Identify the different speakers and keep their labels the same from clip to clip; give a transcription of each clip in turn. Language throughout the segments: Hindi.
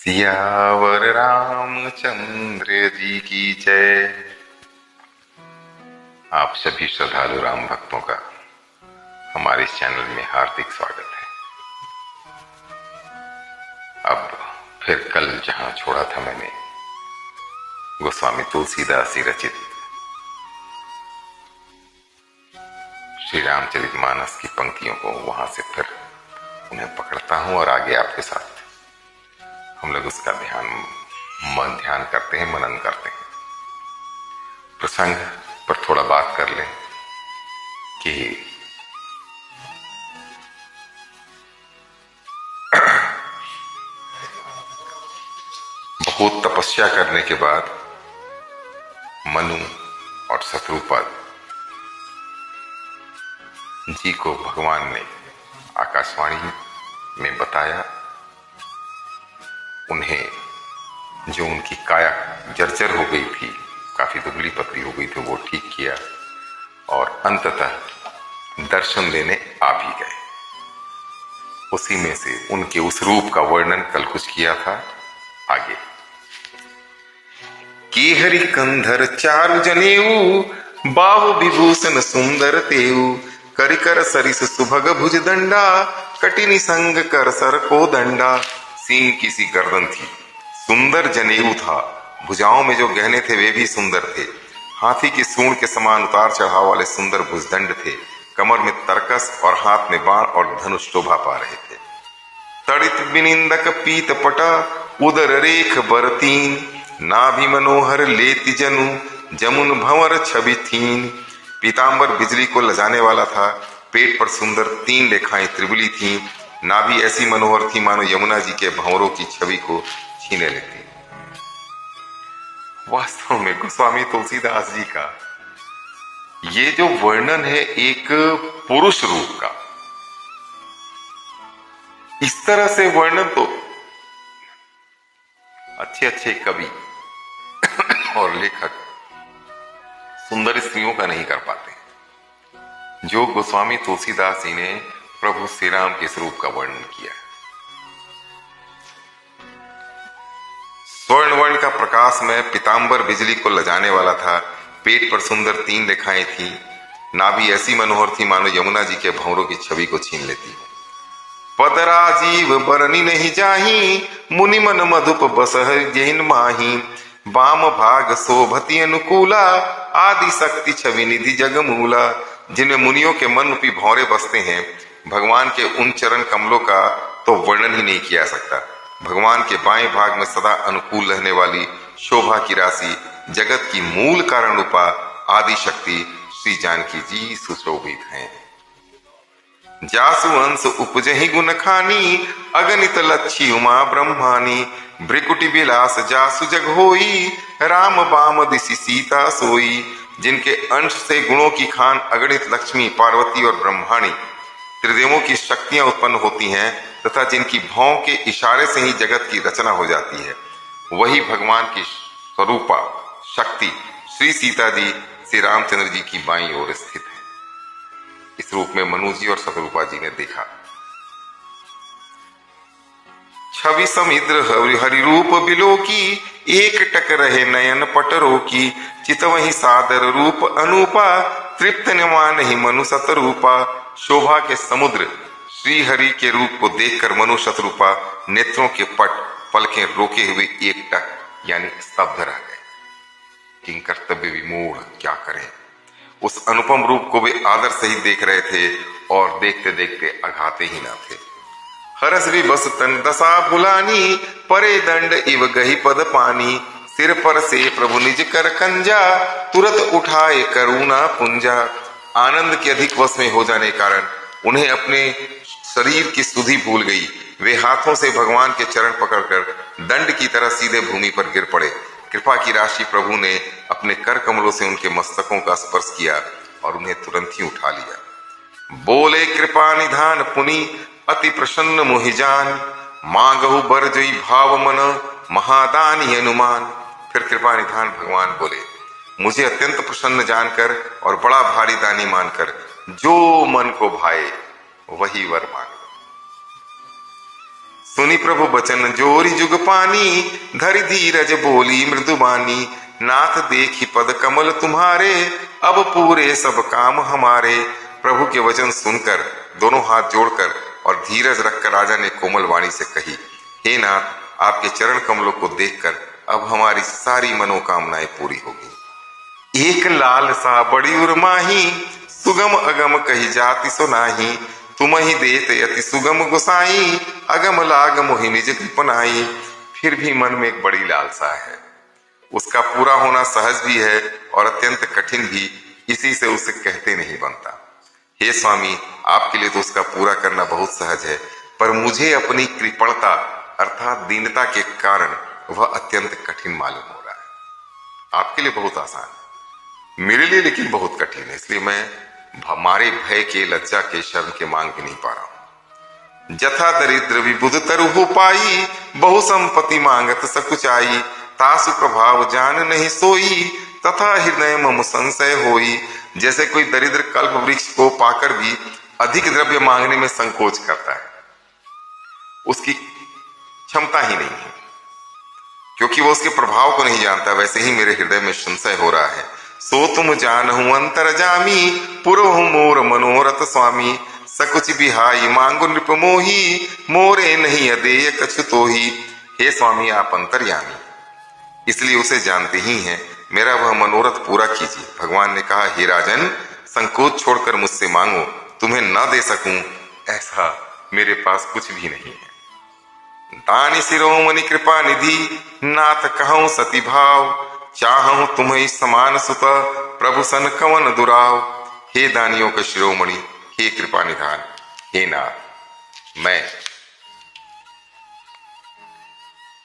Speaker 1: सियावर रामचंद्र जी की जय। आप सभी श्रद्धालु राम भक्तों का हमारे इस चैनल में हार्दिक स्वागत है। अब फिर कल जहां छोड़ा था मैंने गोस्वामी तुलसीदास जी रचित श्री रामचरितमानस की पंक्तियों को वहां से फिर उन्हें पकड़ता हूं और आगे आपके साथ हम लोग उसका ध्यान करते हैं, मनन करते हैं। प्रसंग पर थोड़ा बात कर लें कि बहुत तपस्या करने के बाद मनु और शत्रुपा जी को भगवान ने आकाशवाणी में बताया। उन्हें जो उनकी काया जर्जर हो गई थी, काफी दुबली पतली हो गई थी, वो ठीक किया और अंततः दर्शन देने आ भी गए। उसी में से उनके उस रूप का वर्णन कल कुछ किया था। आगे केहरि कंधर चारु जनेऊ, बाहु विभूषण सुंदर तेऊ, करिकर सरिस सुभग भुज दंडा, कटिनी संग कर सर को दंडा। सींग की सी गर्दन थी, सुंदर जनेऊ था, भुजाओं में जो गहने थे वे भी सुंदर थे। हाथी की सूंड के समान उतार चढ़ाव वाले सुंदर भुजदंड थे। कमर में तरकस और हाथ में बाण और धनुष शोभा पा रहे थे। तड़ित बिनिंदक पीत पटा, उदर रेख बरतीन, नाभि मनोहर लेति जनु, जमुन भंवर छवि थीन। पीतांबर बिजली को लजाने वाला था। पेट पर सुंदर 3 रेखाएं त्रिबुली थीं। नाभि ऐसी मनोहर थी मानो यमुना जी के भंवरों की छवि को छीने लेती। वास्तव में गोस्वामी तुलसीदास जी का ये जो वर्णन है एक पुरुष रूप का, इस तरह से वर्णन तो अच्छे अच्छे कवि और लेखक सुंदर स्त्रियों का नहीं कर पाते जो गोस्वामी तुलसीदास जी ने प्रभु श्री राम के स्वरूप का वर्णन किया। स्वर्ण वर्ण का प्रकाश में पीतांबर बिजली को लजाने वाला था। पेट पर सुंदर 3 रेखाएं थी। नाभि ऐसी मनोहर थी मानो यमुना जी के भंवरों की छवि को छीन लेती। पदराजीव बरनी नहीं जाही, मुनि मन मधुप बसह जैन माही। वाम भाग शोभती अनुकूला, आदि शक्ति छवि निधि जगमूला। जिनमें मुनियों के मन रूपी भंवरे बसते हैं, भगवान के उन चरण कमलों का तो वर्णन ही नहीं किया सकता। भगवान के बाएं भाग में सदा अनुकूल रहने वाली शोभा की राशि, जगत की मूल कारण रूपा आदि शक्ति श्री जानकी जी सुशोभित हैं। जासु अंश उपजहि गुण खानी, अगणित लच्छी उमा ब्रह्मानी। भ्रिकुटी विलास जासु जग होई, राम बाम दिशि सीता सोई। जिनके अंश से गुणों की खान अगणित लक्ष्मी, पार्वती और ब्रह्माणी त्रिदेवों की शक्तियां उत्पन्न होती हैं तथा जिनकी भौं के इशारे से ही जगत की रचना हो जाती है, वही भगवान की स्वरूपा शक्ति श्री सीता जी श्री रामचंद्र जी की बाईं ओर स्थित है। इस रूप में मनु जी और शत्रुपा जी ने देखा। छवि समुद्र हरि रूप बिलो की, एक टक रहे नयन पटरो की। चितवहि सादर रूप अनूपा, तृप्त न मानहि मनु शतरूपा। शोभा के समुद्र श्री हरि के रूप को देखकर मनु शतरूपा नेत्रों के पट पलकें रोके हुए एक टक यानी स्तब्ध रह गए। किंग कर्तव्य विमूढ़, क्या करें। उस अनुपम रूप को वे आदर से ही देख रहे थे और देखते देखते अघाते ही न थे। हरस बस तन दशा भुलानी, परे दंड इव गही पद पानी। सिर पर से प्रभु निज कर कंजा, तुरत उठाए करुणा पुंजा। आनंद के अधिक वश में हो जाने के कारण उन्हें अपने शरीर की सुधि भूल गई। वे हाथों से भगवान के चरण पकड़कर दंड की तरह सीधे भूमि पर गिर पड़े। कृपा की राशि प्रभु ने अपने कर कमलों से उनके मस्तकों का स्पर्श किया और उन्हें तुरंत ही उठा लिया। बोले कृपा निधान पुनि, अति प्रसन्न मोहिजान। मांगहु बर जोई भाव मन, महादानी अनुमान। फिर कृपा निधान भगवान बोले, मुझे अत्यंत प्रसन्न जानकर और बड़ा भारी दानी मानकर जो मन को भाए वही वर मांग लो। सुनी प्रभु बचन जोरी जुग पानी, धरि धीरज बोली मृदुबानी। नाथ देखी पद कमल तुम्हारे, अब पूरे सब काम हमारे। प्रभु के वचन सुनकर दोनों हाथ जोड़कर और धीरज रखकर राजा ने कोमल वाणी से कही, हे नाथ, आपके चरण कमलों को देखकर अब हमारी सारी मनोकामनाएं पूरी होगी। एक लाल सा बड़ी उर्माही, सुगम अगम कही जाति सुनाही। तुम ही देत अति सुगम गोसाई, अगम लाग मोहि निज कृपनाई। फिर भी मन में एक बड़ी लालसा है, उसका पूरा होना सहज भी है और अत्यंत कठिन भी, इसी से उसे कहते नहीं बनता। हे स्वामी, आपके लिए तो उसका पूरा करना बहुत सहज है, पर मुझे अपनी कृपणता अर्थात दीनता के कारण वह अत्यंत कठिन मालूम हो रहा है। आपके लिए बहुत आसान है, मेरे लिए लेकिन बहुत कठिन है, इसलिए मैं हमारे भय के, लज्जा के, शर्म के मांग भी नहीं पा रहा हूं। जथा दरिद्र विबुध तरु हो पाई, बहु संपत्ति मांगत सकुचाई। तासु प्रभाव जान नहीं सोई, तथा हृदय मम संशय होई। जैसे कोई दरिद्र कल्प वृक्ष को पाकर भी अधिक द्रव्य मांगने में संकोच करता है, उसकी क्षमता ही नहीं है, क्योंकि वो उसके प्रभाव को नहीं जानता, वैसे ही मेरे हृदय में संशय हो रहा है। सो तुम जानहु अंतर जामी, पुरहु मोर मनोरथ स्वामी। सकुच बिहाई मांगु नृप मोही, मोरे नहीं अदेय कछु तोही। हे स्वामी, आप अंतर्यामी, इसलिए उसे जानते ही हैं, मेरा वह मनोरथ पूरा कीजिए। भगवान ने कहा, हे राजन, संकोच छोड़कर मुझसे मांगो, तुम्हें न दे सकूं ऐसा मेरे पास कुछ भी नहीं है। दानी शिरोमणि कृपा निधि, नाथ कहूं सती भाव। चाहूं तुम्हें समान सुत, प्रभु सन कवन दुराव। हे दानियों के शिरोमणि, हे कृपा निधान, हे नाथ, मैं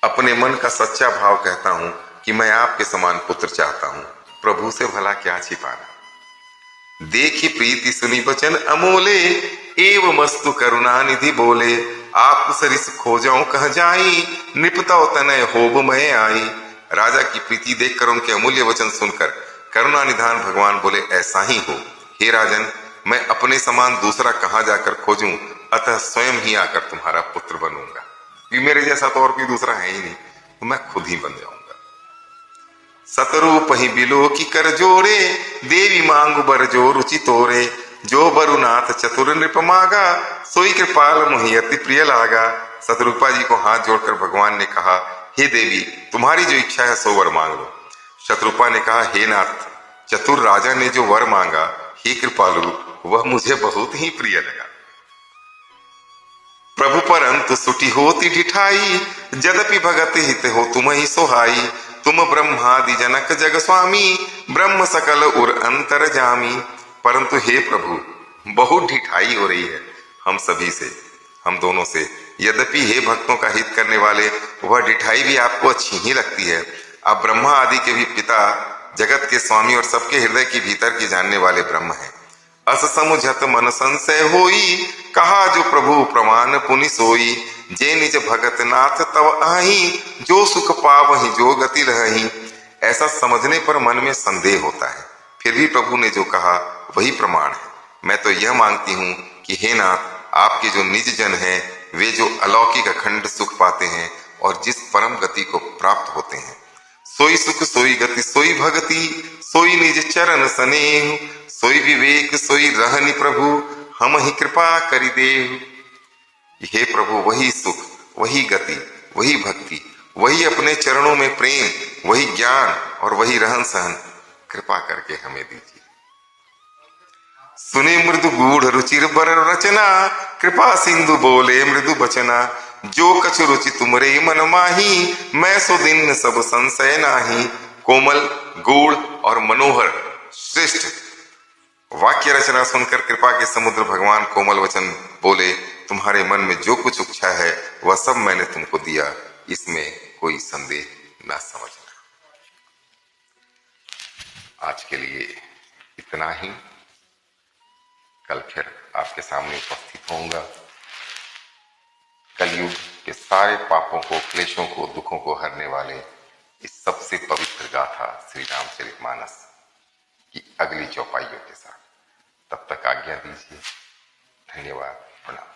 Speaker 1: अपने मन का सच्चा भाव कहता हूं कि मैं आपके समान पुत्र चाहता हूं। प्रभु से भला क्या छिपाना। देखी प्रीति सुनी वचन अमोले, एव मस्तु करुणा निधि बोले। आप सरिस खोजाऊं कह जाई, निपताओ तनय होब मैं आई। राजा की प्रीति देखकर, उनके अमूल्य वचन सुनकर करुणा निधान भगवान बोले, ऐसा ही हो। हे राजन, मैं अपने समान दूसरा कहां जाकर खोजूं, अतः स्वयं ही आकर तुम्हारा पुत्र बनूंगा। कि मेरे जैसा तो और कोई दूसरा है ही नहीं, तो मैं खुद ही बन जाऊंगा। सतरूप ही बिलो की कर जोड़े, देवी मांगु बर जो रुचि तोरे। जो बरुनाथ चतुर नृप मागा, सोई कृपाल मोहि अति प्रिय लागा। सतरूपा जी को हाथ जोड़कर भगवान ने कहा, हे देवी, तुम्हारी जो इच्छा है सो वर मांग लो। शत्रुपा ने कहा, हे नाथ, चतुर राजा ने जो वर मांगा, हे कृपालु, वह मुझे बहुत ही प्रिय लगा। प्रभु परंतु सुटी होती ढिठाई, जदपि भगत हित हो तुम ही सोहाई। तुम ब्रह्मादि जनक जग स्वामी, ब्रह्म सकल उर अंतर जामी। परंतु हे प्रभु, बहुत ढिठाई हो रही है हम सभी से, हम दोनों से। यद्यपि हे भक्तों का हित करने वाले, वह ढिठाई भी आपको अच्छी ही लगती है। आप ब्रह्मा आदि के भी पिता, जगत के स्वामी और सबके हृदय के भीतर की जानने वाले ब्रह्म हैं। अस समुझत मन संशय होई, कहा जो प्रभु प्रमाण पुनि सोई। जे निज भगत नाथ तव आही, जो सुख पावहि जो गति लहही। ऐसा समझने पर मन में संदेह होता है, फिर भी प्रभु ने जो कहा वही प्रमाण है। मैं तो यह मांगती हूँ कि हे नाथ, आपके जो निज जन हैं, वे जो अलौकिक अखंड सुख पाते हैं और जिस परम गति को प्राप्त होते हैं, सोई सुख सोई गति सोई भगति, सोई निज चरण स्नेह, सोई विवेक सोई रहनि प्रभु, हम ही कृपा करि देहु। हे प्रभु, वही सुख, वही गति, वही भक्ति, वही अपने चरणों में प्रेम, वही ज्ञान और वही रहन सहन कृपा करके हमें दीजिए। सुने मृदु गूढ़ रुचिर बर रचना, कृपा सिंधु बोले मृदु बचना। जो कछु रुचि तुमरे मन माही, मैं सो दिन सब संशय नाही। कोमल, गूढ़ और मनोहर श्रेष्ठ वाक्य रचना सुनकर कृपा के समुद्र भगवान कोमल वचन बोले, तुम्हारे मन में जो कुछ इच्छा है वह सब मैंने तुमको दिया, इसमें कोई संदेह न समझना। आज के लिए इतना ही। कल फिर आपके सामने उपस्थित होऊंगा। कलयुग के सारे पापों को, क्लेशों को, दुखों को हरने वाले इस सबसे पवित्र गाथा श्री रामचरितमानस की अगली चौपाइयों के साथ। तब तक आज्ञा दीजिए। धन्यवाद। प्रणाम।